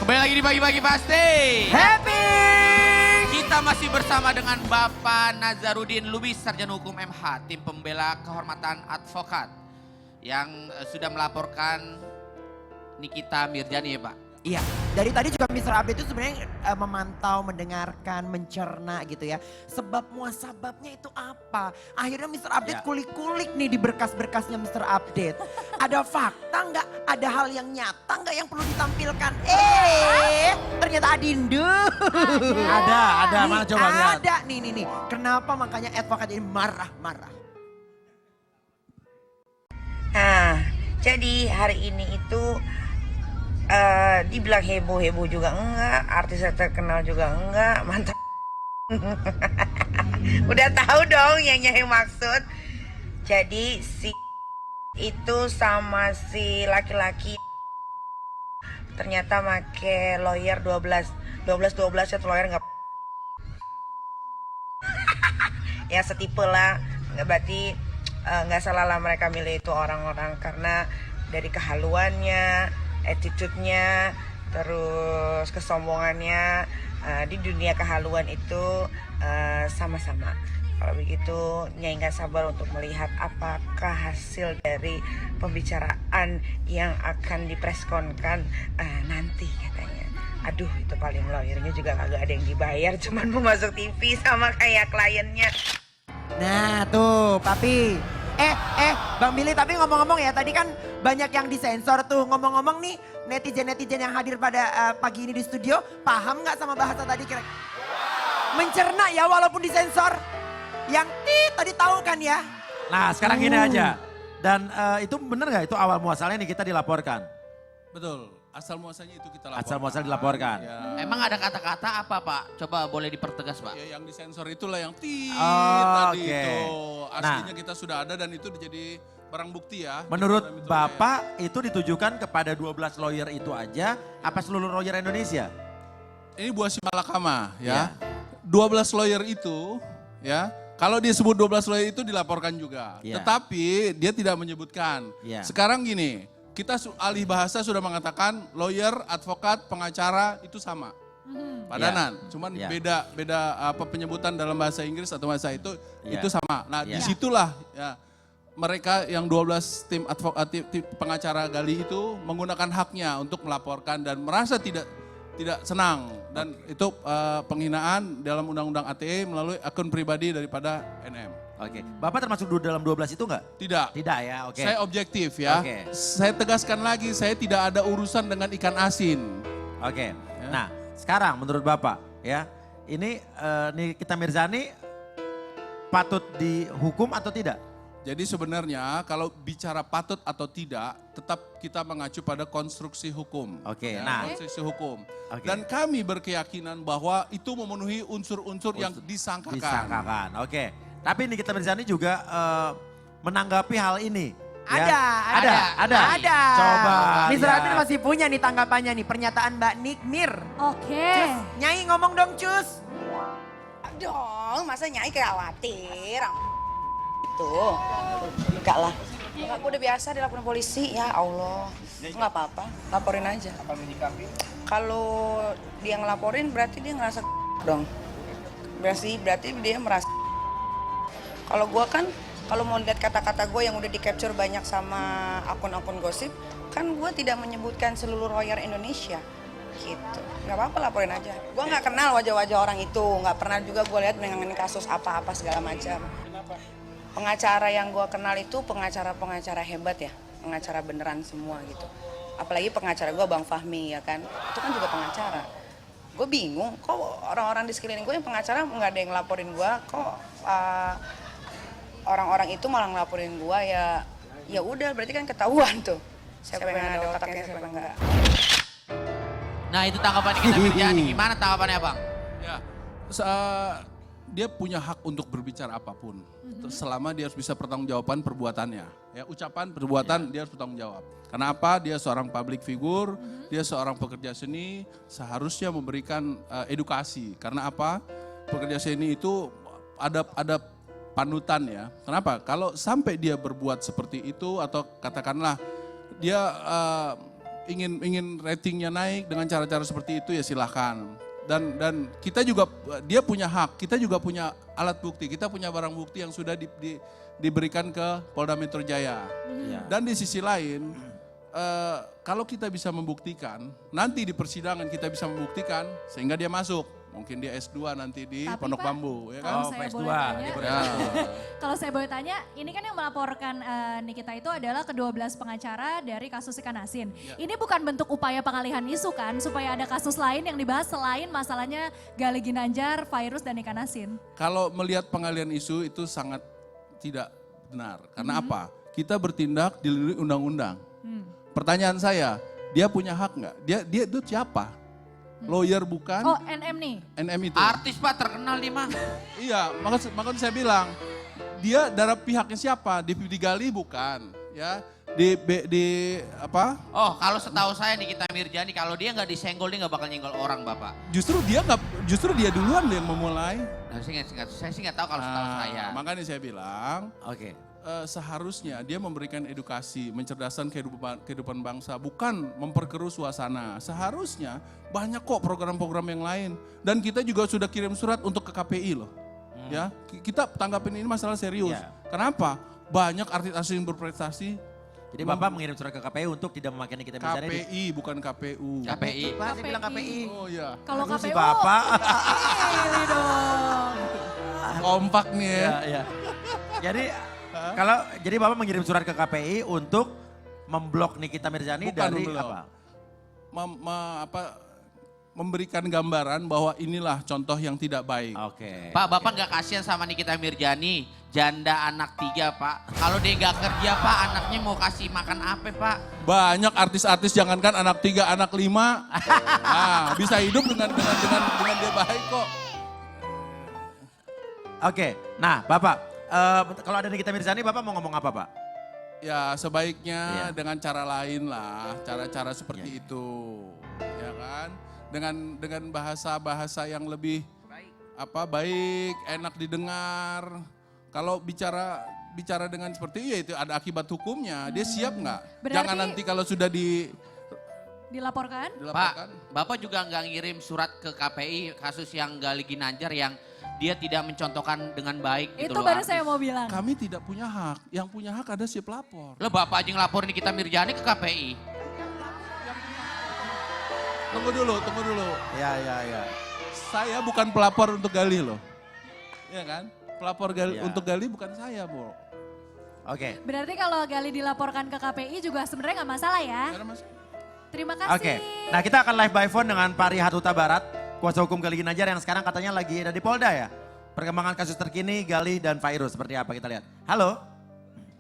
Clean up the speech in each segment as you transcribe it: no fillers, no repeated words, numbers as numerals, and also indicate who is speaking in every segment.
Speaker 1: Kembali lagi di Pagi-Pagi Pasti.
Speaker 2: Happy!
Speaker 1: Kita masih bersama dengan Bapak Nazarudin Lubis, Sarjana Hukum MH, tim pembela kehormatan advokat yang sudah melaporkan Nikita Mirjani ya Pak.
Speaker 2: Iya, dari tadi juga Mr. Update itu sebenarnya memantau, mendengarkan, mencerna gitu ya. Sebab muasababnya itu apa? Akhirnya Mr. Update kulik-kulik nih di berkas-berkasnya Mr. Update. Ada fakta nggak? Ada hal yang nyata nggak yang perlu ditampilkan? Ternyata Adindu.
Speaker 3: Ada, mana coba lihat.
Speaker 2: Ada, nih. Kenapa makanya advokat ini marah-marah?
Speaker 4: Nah, jadi hari ini itu dibilang heboh juga enggak, artis terkenal juga enggak, mantap. Udah tahu dong yang Nyai maksud. Jadi si itu sama si laki-laki ternyata make lawyer 12 satu lawyer enggak. Ya setipe lah, nggak berarti nggak salah lah mereka milih itu orang-orang karena dari kehaluannya, attitude-nya, terus kesombongannya. Di dunia kehaluan itu sama-sama. Kalau begitu Nyai nggak sabar untuk melihat apakah hasil dari pembicaraan yang akan dipreskonkan nanti katanya. Aduh itu paling lawyernya juga kagak ada yang dibayar, cuman mau masuk TV sama kayak kliennya.
Speaker 2: Nah tuh Papi. Bang Billy, tapi ngomong-ngomong ya, tadi kan banyak yang disensor tuh. Ngomong-ngomong nih, netizen-netizen yang hadir pada pagi ini di studio, paham nggak sama bahasa tadi kira? Mencerna ya walaupun disensor. Yang tadi tahu kan ya?
Speaker 3: Nah sekarang gini aja. Dan itu bener gak itu awal muasalnya nih kita dilaporkan?
Speaker 5: Betul, asal muasalnya itu kita laporkan.
Speaker 3: Asal muasal dilaporkan.
Speaker 5: Ya,
Speaker 1: Emang ada kata-kata apa Pak? Coba boleh dipertegas Pak.
Speaker 5: ya yang disensor itulah yang
Speaker 3: oke.
Speaker 5: tadi itu.
Speaker 3: Nah.
Speaker 5: Aslinya kita sudah ada dan itu jadi barang bukti ya.
Speaker 3: Menurut
Speaker 5: Di Polda Metro
Speaker 3: Bapak itu ditujukan kepada 12 lawyer itu aja, apa seluruh lawyer Indonesia?
Speaker 5: Jaya. Ini buah si malakama ya. 12 lawyer itu ya. Kalau dia sebut 12 lawyer itu dilaporkan juga.
Speaker 3: Ya.
Speaker 5: Tetapi dia tidak menyebutkan.
Speaker 3: Ya.
Speaker 5: Sekarang gini, kita alih bahasa sudah mengatakan lawyer, advokat, pengacara itu sama. Padanan, cuman
Speaker 3: Ya.
Speaker 5: beda apa penyebutan dalam bahasa Inggris atau bahasa itu
Speaker 3: Ya.
Speaker 5: itu sama. Nah,
Speaker 3: Ya.
Speaker 5: disitulah ya mereka yang 12 tim advokat tim pengacara Gali itu menggunakan haknya untuk melaporkan dan merasa tidak senang dan itu penghinaan dalam undang-undang ATE melalui akun pribadi daripada NM.
Speaker 3: Oke, Bapak termasuk dalam 12 itu enggak?
Speaker 5: Tidak.
Speaker 3: Tidak ya, oke.
Speaker 5: Saya objektif ya.
Speaker 3: Oke.
Speaker 5: Saya tegaskan lagi, saya tidak ada urusan dengan ikan asin.
Speaker 3: Oke, nah sekarang menurut Bapak ya, ini Nikita Mirzani patut dihukum atau tidak?
Speaker 5: Jadi sebenarnya kalau bicara patut atau tidak, tetap kita mengacu pada konstruksi hukum.
Speaker 3: Oke,
Speaker 5: Ya,
Speaker 3: nah.
Speaker 5: konstruksi hukum.
Speaker 3: Oke.
Speaker 5: Dan kami berkeyakinan bahwa itu memenuhi unsur-unsur yang disangkakan.
Speaker 3: Disangkakan, oke. Tapi Nikita Mirzani juga menanggapi hal ini. ya?
Speaker 2: Ada.
Speaker 3: Coba.
Speaker 2: Mr.
Speaker 3: ya.
Speaker 2: Update masih punya nih tanggapannya nih, pernyataan Mbak Nikmir.
Speaker 6: Oke.
Speaker 2: Nyai ngomong dong cus.
Speaker 4: Dong, masa Nyai khawatir? Tuh, enggak lah. Enggak, udah biasa dilaporin polisi, ya Allah. Enggak apa-apa, laporin aja. Kalau dia ngelaporin berarti dia ngerasa dong. Berarti dia merasa. Kalau gua kan, kalau mau lihat kata-kata gue yang udah di capture banyak sama akun-akun gosip, kan gue tidak menyebutkan seluruh lawyer Indonesia. Gitu, nggak apa-apa laporin aja. Gue nggak kenal wajah-wajah orang itu, nggak pernah juga gue lihat menangani kasus apa-apa segala macam. Pengacara yang gue kenal itu pengacara-pengacara hebat ya, pengacara beneran semua gitu. Apalagi pengacara gue Bang Fahmi ya kan, itu kan juga pengacara. Gue bingung, kok orang-orang di sekeliling gue yang pengacara nggak ada yang laporin gue, kok orang-orang itu malah ngelaporin gue ya udah berarti kan ketahuan tuh siapa yang ada otaknya siapa enggak.
Speaker 1: Nah itu tanggapan Nikita Mirjani, gimana tanggapannya Bang?
Speaker 5: Ya, dia punya hak untuk berbicara apapun, selama dia harus bisa pertanggungjawaban perbuatannya. Ya, ucapan, perbuatan dia harus bertanggung jawab. Karena apa? Dia seorang public figure, dia seorang pekerja seni, seharusnya memberikan edukasi. Karena apa? Pekerja seni itu ada panutan ya. Kenapa? Kalau sampai dia berbuat seperti itu atau katakanlah dia ingin ratingnya naik dengan cara-cara seperti itu ya silahkan. Dan kita juga, dia punya hak, kita juga punya alat bukti, kita punya barang bukti yang sudah diberikan ke Polda Metro Jaya.
Speaker 3: Iya.
Speaker 5: Dan di sisi lain, kalau kita bisa membuktikan, nanti di persidangan kita bisa membuktikan sehingga dia masuk. Mungkin dia S2 nanti di
Speaker 6: Tapi,
Speaker 5: Pondok
Speaker 6: Pak,
Speaker 5: Bambu, ya kan?
Speaker 6: kalau
Speaker 3: Oh,
Speaker 6: saya
Speaker 3: PS2,
Speaker 6: boleh tanya,
Speaker 3: di
Speaker 5: Ya.
Speaker 6: kalau saya boleh tanya, ini kan yang melaporkan Nikita itu adalah ke-12 pengacara dari kasus ikan asin.
Speaker 5: Ya.
Speaker 6: Ini bukan bentuk upaya pengalihan isu kan, supaya ada kasus lain yang dibahas selain masalahnya Gali Ginanjar, virus dan ikan asin.
Speaker 5: Kalau melihat pengalian isu itu sangat tidak benar. Karena apa? Kita bertindak di luar undang-undang. Pertanyaan saya, dia punya hak nggak? Dia itu siapa? Lawyer bukan?
Speaker 6: Oh, NM nih.
Speaker 5: NM itu.
Speaker 1: Artis Pak terkenal nih mah.
Speaker 5: Iya, makanya saya bilang dia dari pihaknya siapa? Di Gali bukan, ya. Di apa?
Speaker 1: Oh kalau setahu saya Nikita Mirzani kalau dia nggak disenggol dia nggak bakal nyenggol orang Bapak.
Speaker 5: Justru dia duluan yang memulai.
Speaker 1: Nah, saya sih nggak tahu kalau setahu saya.
Speaker 5: Makanya saya bilang
Speaker 3: Oke.
Speaker 5: seharusnya dia memberikan edukasi, mencerdaskan kehidupan bangsa, bukan memperkeruh suasana. Seharusnya banyak kok program-program yang lain. Dan kita juga sudah kirim surat untuk ke KPI loh. Ya, kita tanggapin ini masalah serius.
Speaker 3: Ya.
Speaker 5: Kenapa? Banyak artis-artis yang berprestasi.
Speaker 3: Jadi Bapak mengirim surat ke KPU untuk tidak memakai Nikita Mirzani.
Speaker 5: KPI bukan KPU.
Speaker 1: KPI.
Speaker 2: Pak, saya bilang KPI.
Speaker 5: Oh iya,
Speaker 6: Kalau
Speaker 3: Aduh,
Speaker 6: KPU,
Speaker 3: si Bapak.
Speaker 6: pilih dong.
Speaker 5: kompak nih ya.
Speaker 3: Iya. Jadi jadi Bapak mengirim surat ke KPI untuk memblok Nikita Mirzani
Speaker 5: Bukan
Speaker 3: dari
Speaker 5: memblok.
Speaker 3: apa?
Speaker 5: Memberikan gambaran bahwa inilah contoh yang tidak baik.
Speaker 3: Oke.
Speaker 1: Pak Bapak nggak kasihan sama Nikita Mirzani, janda anak 3 Pak. Kalau dia nggak kerja Pak, anaknya mau kasih makan apa Pak?
Speaker 5: Banyak artis-artis jangankan anak 3, anak 5, nah, bisa hidup dengan dia baik kok.
Speaker 3: Oke. Nah, Bapak, kalau ada Nikita Mirzani, Bapak mau ngomong apa, Pak?
Speaker 5: Ya sebaiknya
Speaker 3: Iya.
Speaker 5: dengan cara lain lah, cara-cara seperti itu, ya kan? Dengan bahasa-bahasa yang lebih baik, enak didengar. Kalau bicara dengan seperti itu ada akibat hukumnya. Dia siap nggak?
Speaker 6: Berarti-
Speaker 5: Jangan nanti kalau sudah
Speaker 6: Dilaporkan?
Speaker 5: dilaporkan.
Speaker 1: Pak, Bapak juga nggak ngirim surat ke KPI kasus yang Gali Ginanjar yang dia tidak mencontohkan dengan baik gitu
Speaker 6: Itu
Speaker 1: loh,
Speaker 6: baru
Speaker 1: artis.
Speaker 6: saya mau bilang.
Speaker 5: Kami tidak punya hak. Yang punya hak ada si pelapor.
Speaker 1: Lo Bapak aja ngelaporin Nikita Mirzani ke KPI.
Speaker 5: Tunggu dulu.
Speaker 3: Ya.
Speaker 5: Saya bukan pelapor untuk Gali loh. Ya kan? Pelapor
Speaker 3: Ya.
Speaker 5: untuk Gali bukan saya, Bu.
Speaker 3: Oke.
Speaker 6: Berarti kalau Gali dilaporkan ke KPI juga sebenarnya nggak masalah ya.
Speaker 5: Karena Mas,
Speaker 6: Terima kasih.
Speaker 3: Oke. Nah, kita akan live by phone dengan Pak Rihat Huta Barat, kuasa hukum Gali Ginanjar yang sekarang katanya lagi ada di Polda ya. Perkembangan kasus terkini Gali dan Virus seperti apa kita lihat. Halo.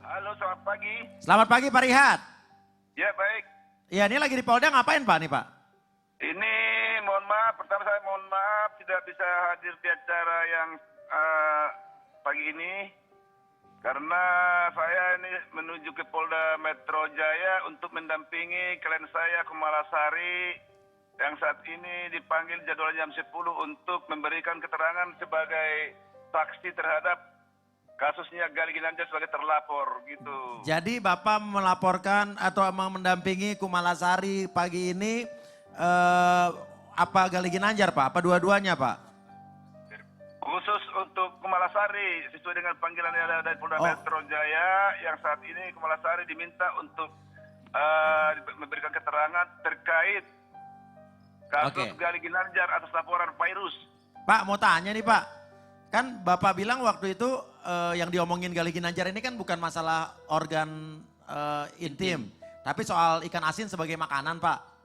Speaker 7: Halo, selamat pagi.
Speaker 3: Selamat pagi Pak Rihat.
Speaker 7: Ya, baik.
Speaker 3: Iya, ini lagi di Polda ngapain Pak nih Pak?
Speaker 7: Ini pertama saya mohon maaf tidak bisa hadir di acara yang pagi ini. Karena saya ini menuju ke Polda Metro Jaya untuk mendampingi klien saya Kumalasari yang saat ini dipanggil jadwal jam 10 untuk memberikan keterangan sebagai saksi terhadap kasusnya Gali Ginanjar sebagai terlapor gitu.
Speaker 3: Jadi Bapak melaporkan atau mendampingi Kumalasari pagi ini apa Gali Ginanjar Pak? Apa dua-duanya Pak?
Speaker 7: Khusus untuk Kumalasari sesuai dengan panggilan yang ada dari Polda
Speaker 3: Oh.
Speaker 7: Metro Jaya yang saat ini Kumalasari diminta untuk memberikan keterangan terkait kasus
Speaker 3: Oke.
Speaker 7: Gali Ginanjar atas laporan virus.
Speaker 3: Pak mau tanya nih Pak, kan Bapak bilang waktu itu yang diomongin Gali Ginanjar ini kan bukan masalah organ intim, tapi soal ikan asin sebagai makanan Pak.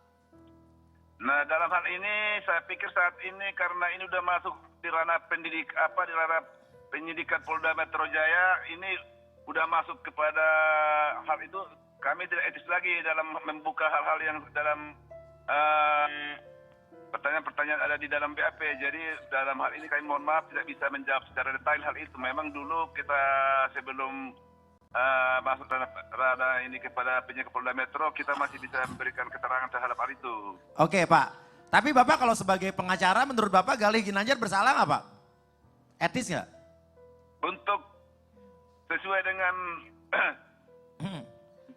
Speaker 7: Nah, dalam hal ini saya pikir saat ini karena ini sudah masuk di ranah penyidikan Polda Metro Jaya, ini sudah masuk kepada hal itu, kami tidak etis lagi dalam membuka hal-hal yang dalam pertanyaan-pertanyaan ada di dalam BAP. Jadi dalam hal ini kami mohon maaf tidak bisa menjawab secara detail hal itu. Memang dulu kita sebelum masuk ranah ini kepada penyidik Polda Metro, kita masih bisa memberikan keterangan terhadap hal itu.
Speaker 3: Oke Pak, tapi Bapak kalau sebagai pengacara menurut Bapak Gali Ginanjar bersalah nggak Pak? Etis nggak?
Speaker 7: Untuk sesuai dengan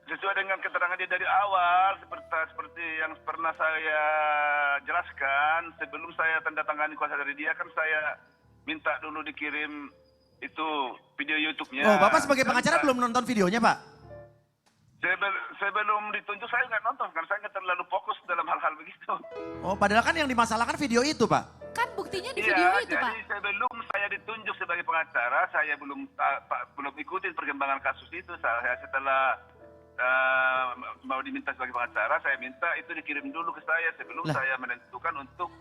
Speaker 7: sesuai dengan keterangan dia dari awal, seperti yang pernah saya jelaskan, sebelum saya tanda tangani kuasa dari dia kan saya minta dulu dikirim itu video YouTube-nya.
Speaker 3: Oh, Bapak sebagai
Speaker 7: Dan
Speaker 3: pengacara belum nonton videonya, Pak?
Speaker 7: Sebelum ditunjuk saya nggak nonton, karena saya nggak terlalu fokus dalam hal-hal begitu.
Speaker 3: Oh, padahal kan yang dimasalahkan video itu, Pak.
Speaker 6: Kan buktinya di video itu, Pak.
Speaker 7: Jadi sebelum saya ditunjuk sebagai pengacara, saya belum ikutin perkembangan kasus itu. Saya setelah mau diminta sebagai pengacara, saya minta itu dikirim dulu ke saya sebelum saya menentukan untuk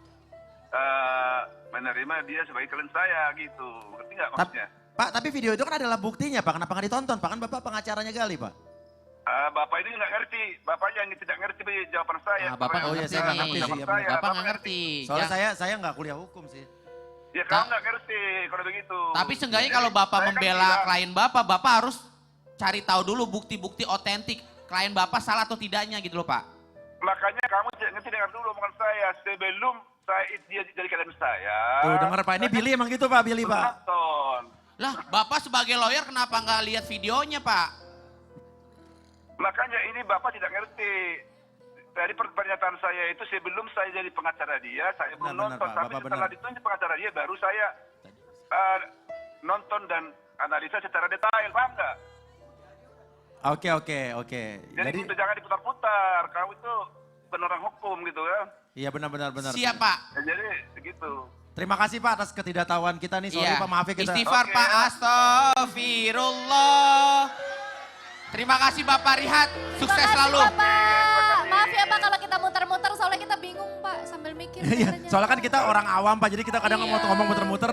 Speaker 7: menerima dia sebagai klien saya gitu. Ngerti nggak maksudnya?
Speaker 3: Pak, tapi video itu kan adalah buktinya, Pak. Kenapa nggak ditonton? Pak, kan Bapak pengacaranya Gali, Pak.
Speaker 7: Bapak ini nggak ngerti, Bapak yang tidak ngerti jawaban saya.
Speaker 1: Bapak
Speaker 3: Oh, iya, saya nggak ngerti sih, ya, benar.
Speaker 1: Bapak nggak ngerti.
Speaker 3: Soalnya saya nggak kuliah hukum sih.
Speaker 7: Ya kamu nggak ngerti kalau begitu.
Speaker 1: Tapi seenggaknya
Speaker 7: Jadi,
Speaker 1: kalau Bapak
Speaker 7: saya kan
Speaker 1: membela
Speaker 7: bilang,
Speaker 1: klien Bapak harus cari tahu dulu bukti-bukti otentik klien Bapak salah atau tidaknya gitu loh, Pak.
Speaker 7: Makanya kamu ngerti dengar dulu omongan saya sebelum dia jadi klien saya.
Speaker 3: Tuh, dengar Pak, ini Billy emang gitu, Pak, Billy, Pak.
Speaker 7: Nonton.
Speaker 1: Lah, Bapak sebagai lawyer kenapa nggak lihat videonya, Pak?
Speaker 7: Makanya ini Bapak tidak ngerti. Dari pernyataan saya itu sebelum saya jadi pengacara dia, saya belum
Speaker 3: Benar,
Speaker 7: nonton.
Speaker 3: Pak.
Speaker 7: Tapi
Speaker 3: Bapak
Speaker 7: setelah
Speaker 3: benar.
Speaker 7: ditunjuk pengacara dia, baru saya nonton dan analisa secara detail, paham nggak?
Speaker 3: Oke.
Speaker 7: Jadi itu jangan diputar-putar. Kamu itu penerang hukum gitu kan.
Speaker 3: Iya benar.
Speaker 1: Siap, Pak.
Speaker 7: Ya, jadi begitu.
Speaker 3: Terima kasih Pak atas ketidaktahuan kita nih. Sorry
Speaker 1: Iya.
Speaker 3: Pak, maaf ya kita.
Speaker 1: Istighfar,
Speaker 7: Oke.
Speaker 1: Pak. Astagfirullah. Terima kasih Bapak Rihat. Sukses
Speaker 6: Terima kasih,
Speaker 1: selalu.
Speaker 6: Bapak. Maaf ya, Pak, kalau kita muter-muter soalnya kita bingung, Pak, sambil mikir.
Speaker 3: Iya,
Speaker 6: katanya.
Speaker 3: soalnya kan kita orang awam Pak, jadi kita kadang
Speaker 6: Iya.
Speaker 3: ngomong muter-muter.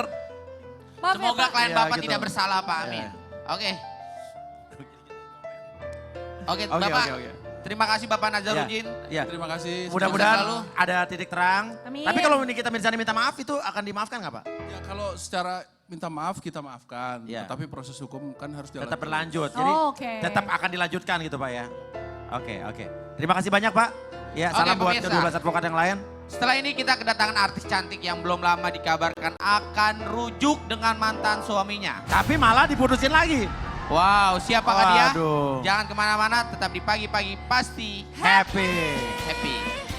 Speaker 6: Maaf ya,
Speaker 1: Semoga
Speaker 6: Pak.
Speaker 1: klien
Speaker 3: Iya,
Speaker 1: Bapak
Speaker 3: gitu.
Speaker 1: tidak bersalah, Pak. Amin.
Speaker 3: Iya.
Speaker 1: Oke. Oke,
Speaker 3: Oke,
Speaker 1: Bapak.
Speaker 3: oke.
Speaker 1: Terima kasih Bapak Nazarudin.
Speaker 3: Iya.
Speaker 5: Terima kasih.
Speaker 3: Mudah-mudahan
Speaker 1: selalu.
Speaker 3: ada titik terang.
Speaker 6: Amin.
Speaker 3: Tapi kalau kita misalnya minta maaf itu akan dimaafkan nggak Pak?
Speaker 5: Ya, kalau secara minta maaf kita maafkan.
Speaker 3: Iya.
Speaker 5: Tapi proses hukum kan harus jalan.
Speaker 3: Tetap
Speaker 5: terus.
Speaker 3: berlanjut. Jadi
Speaker 6: Oh, oke.
Speaker 3: tetap akan dilanjutkan gitu Pak ya. Oke. Terima kasih banyak Pak. Ya,
Speaker 1: Oke,
Speaker 3: salam buat
Speaker 1: pemirsa.
Speaker 3: ke-12 advokat yang lain.
Speaker 1: Setelah ini kita kedatangan artis cantik yang belum lama dikabarkan akan rujuk dengan mantan suaminya.
Speaker 3: Tapi malah diputusin lagi.
Speaker 1: Wow, siapakah dia?
Speaker 3: Waduh.
Speaker 1: Jangan kemana-mana, tetap di pagi-pagi pasti
Speaker 3: Happy.
Speaker 1: happy.